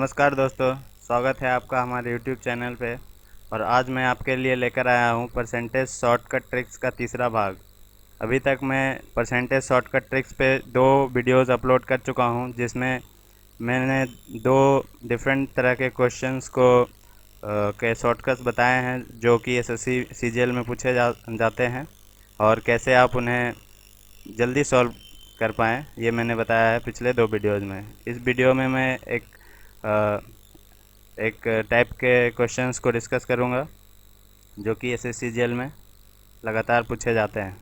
नमस्कार दोस्तों, स्वागत है आपका हमारे YouTube चैनल पे। और आज मैं आपके लिए लेकर आया हूँ परसेंटेज शॉर्टकट ट्रिक्स का तीसरा भाग। अभी तक मैं परसेंटेज शॉर्टकट ट्रिक्स पे 2 वीडियोज़ अपलोड कर चुका हूँ, जिसमें मैंने 2 डिफरेंट तरह के क्वेश्चंस के शॉर्टकट्स बताए हैं, जो कि एसएससी सीजीएल में पूछे जाते हैं और कैसे आप उन्हें जल्दी सॉल्व कर पाएँ, ये मैंने बताया है पिछले 2 वीडियोज़ में। इस वीडियो में मैं एक टाइप के क्वेश्चंस को डिस्कस करूंगा, जो कि एसएससी जीएल में लगातार पूछे जाते हैं।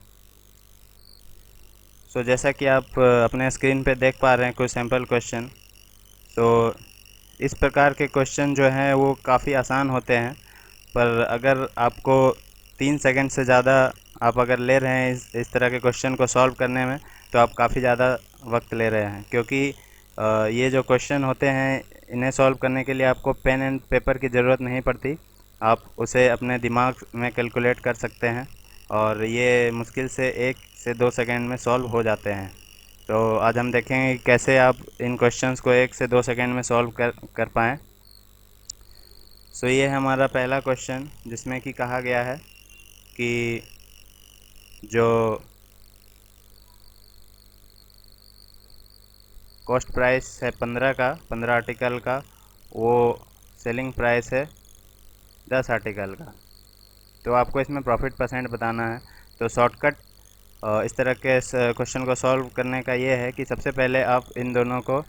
जैसा कि आप अपने स्क्रीन पे देख पा रहे हैं कुछ सैम्पल क्वेश्चन। इस प्रकार के क्वेश्चन जो हैं वो काफ़ी आसान होते हैं, पर अगर आपको 3 सेकंड से ज़्यादा आप अगर ले रहे हैं इस तरह के क्वेश्चन को सॉल्व करने में, तो आप काफ़ी ज़्यादा वक्त ले रहे हैं, क्योंकि ये जो क्वेश्चन होते हैं इन्हें सॉल्व करने के लिए आपको पेन एंड पेपर की ज़रूरत नहीं पड़ती। आप उसे अपने दिमाग में कैलकुलेट कर सकते हैं और ये मुश्किल से 1 से 2 सेकंड में सॉल्व हो जाते हैं। तो आज हम देखेंगे कि कैसे आप इन क्वेश्चंस को 1 से 2 सेकंड में सॉल्व कर पाएँ। ये है हमारा पहला क्वेश्चन, जिसमें कि कहा गया है कि जो कॉस्ट प्राइस है 15 आर्टिकल का, वो सेलिंग प्राइस है 10 आर्टिकल का। तो आपको इसमें प्रॉफिट परसेंट बताना है। तो शॉर्टकट इस तरह के क्वेश्चन को सॉल्व करने का ये है कि सबसे पहले आप इन दोनों को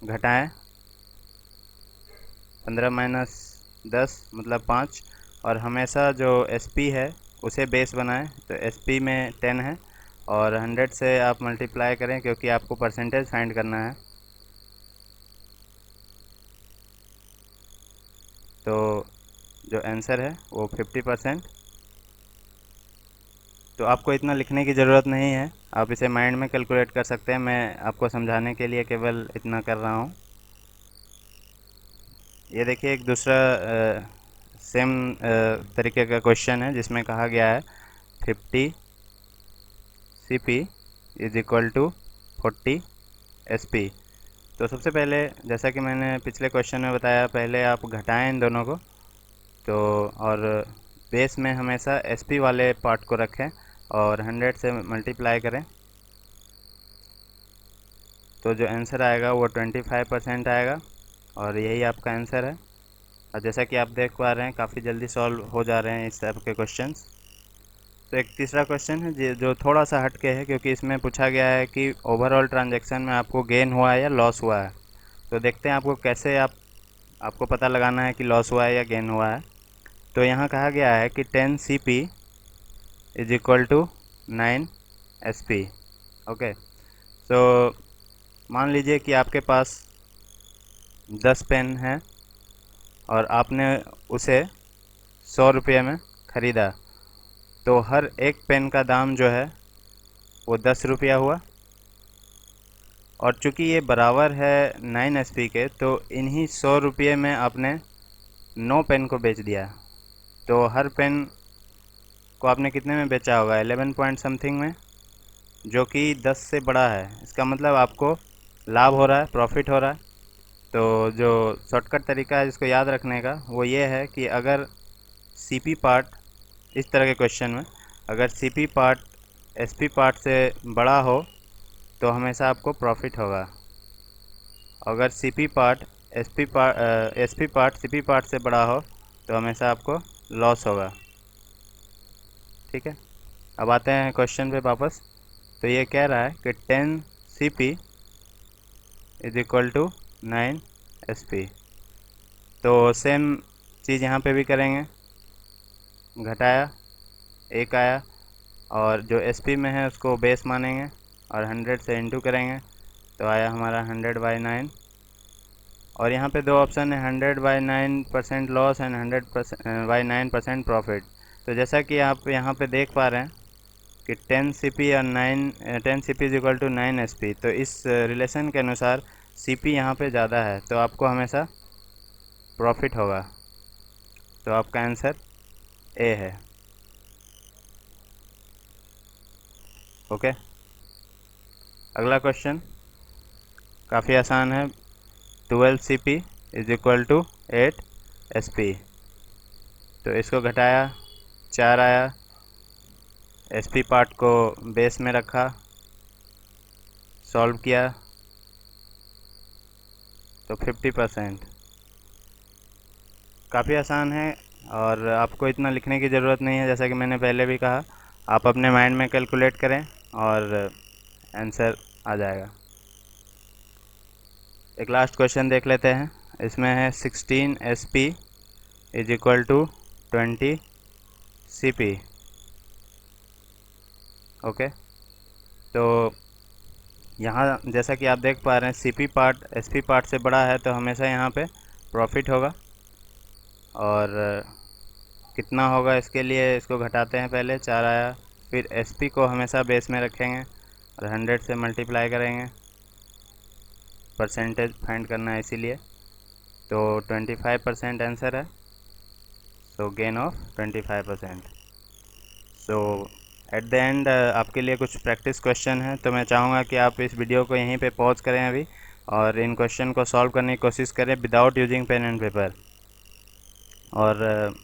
घटाएं। 15 माइनस 10 मतलब 5, और हमेशा जो एसपी है उसे बेस बनाएं। तो एसपी में 10 है और 100 से आप मल्टीप्लाई करें, क्योंकि आपको परसेंटेज फाइंड करना है। तो जो आंसर है वो 50%। तो आपको इतना लिखने की ज़रूरत नहीं है, आप इसे माइंड में कैलकुलेट कर सकते हैं। मैं आपको समझाने के लिए केवल इतना कर रहा हूँ। ये देखिए एक दूसरा सेम तरीके का क्वेश्चन है, जिसमें कहा गया है 50 CP is equal to 40 SP। तो सबसे पहले, जैसा कि मैंने पिछले क्वेश्चन में बताया, पहले आप घटाएं इन दोनों को। तो और बेस में हमेशा SP वाले पार्ट को रखें और 100 से मल्टीप्लाई करें। तो जो आंसर आएगा वो 25% आएगा, और यही आपका आंसर है। और जैसा कि आप देख पा रहे हैं, काफ़ी जल्दी सॉल्व हो जा रहे हैं इस टाइप के क्वेश्चंस। तो एक तीसरा क्वेश्चन है जो थोड़ा सा हटके है, क्योंकि इसमें पूछा गया है कि ओवरऑल ट्रांजैक्शन में आपको गेन हुआ है या लॉस हुआ है। तो देखते हैं आपको कैसे आपको पता लगाना है कि लॉस हुआ है या गेन हुआ है। तो यहाँ कहा गया है कि 10 CP is equal to 9 SP। Okay, तो मान लीजिए कि आपके पास 10 पेन है और आपने उसे 100 रुपये में ख़रीदा। तो हर एक पेन का दाम जो है वो 10 रुपया हुआ, और चूंकि ये बराबर है 9 SP के, तो इन्हीं 100 रुपये में आपने 9 पेन को बेच दिया। तो हर पेन को आपने कितने में बेचा होगा? 11 पॉइंट समथिंग में, जो कि 10 से बड़ा है। इसका मतलब आपको लाभ हो रहा है, प्रॉफिट हो रहा है। तो जो शॉर्टकट तरीका है जिसको याद रखने का, वो ये है कि अगर CP पार्ट, इस तरह के क्वेश्चन में अगर CP पार्ट SP पार्ट से बड़ा हो तो हमेशा आपको प्रॉफिट होगा। अगर SP part SP part CP part से बड़ा हो तो हमेशा आपको लॉस होगा। ठीक है, अब आते हैं क्वेश्चन पे वापस। तो ये कह रहा है कि 10 CP is equal to 9 SP। तो सेम चीज़ यहाँ पे भी करेंगे। घटाया, एक आया, और जो SP में है उसको बेस मानेंगे और 100 से इंटू करेंगे, तो आया हमारा 100/9। और यहाँ पे 2 ऑप्शन है, 100/9% लॉस एंड 100/9% प्रॉफिट। तो जैसा कि आप यहाँ पे देख पा रहे हैं कि 10 CP और 10 CP is equal to 9 SP। तो इस रिलेशन के अनुसार CP यहाँ पे ज़्यादा है, तो आपको हमेशा प्रॉफिट होगा। तो आपका आंसर A है। ओके, अगला क्वेश्चन काफ़ी आसान है। 12 CP is equal to 8 SP। तो इसको घटाया, 4 आया, SP पार्ट को बेस में रखा, सॉल्व किया तो 50%। काफ़ी आसान है और आपको इतना लिखने की ज़रूरत नहीं है। जैसा कि मैंने पहले भी कहा, आप अपने माइंड में कैलकुलेट करें और आंसर आ जाएगा। एक लास्ट क्वेश्चन देख लेते हैं। इसमें है 16 SP is equal to 20 CP। Okay, तो यहाँ जैसा कि आप देख पा रहे हैं CP पार्ट SP पार्ट से बड़ा है, तो हमेशा यहाँ पे प्रॉफिट होगा। और कितना होगा इसके लिए इसको घटाते हैं, पहले 4 आया, फिर SP को हमेशा बेस में रखेंगे और 100 से मल्टीप्लाई करेंगे, परसेंटेज फाइंड करना है इसीलिए। तो 25% आंसर है। So gain of 25%। So at the end आपके लिए कुछ प्रैक्टिस क्वेश्चन है, तो मैं चाहूँगा कि आप इस वीडियो को यहीं पे पॉज करें अभी और इन क्वेश्चन को सॉल्व करने की कोशिश करें without using pen and paper. और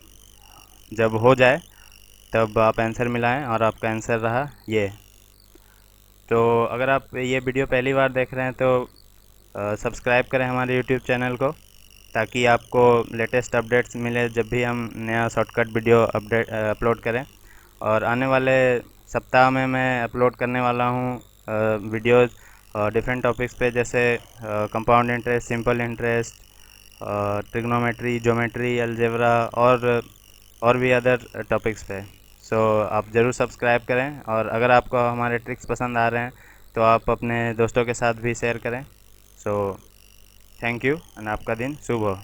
जब हो जाए तब आप आंसर मिलाएं और आपका आंसर रहा ये। तो अगर आप ये वीडियो पहली बार देख रहे हैं तो सब्सक्राइब करें हमारे यूट्यूब चैनल को, ताकि आपको लेटेस्ट अपडेट्स मिले जब भी हम नया शॉर्टकट वीडियो अपलोड करें। और आने वाले सप्ताह में मैं अपलोड करने वाला हूँ वीडियोज़ डिफरेंट टॉपिक्स पे, जैसे compound interest, simple interest, trigonometry, geometry, algebra और भी अदर टॉपिक्स पे। सो आप ज़रूर सब्सक्राइब करें और अगर आपको हमारे ट्रिक्स पसंद आ रहे हैं तो आप अपने दोस्तों के साथ भी शेयर करें। सो थैंक यू एंड आपका दिन शुभ हो।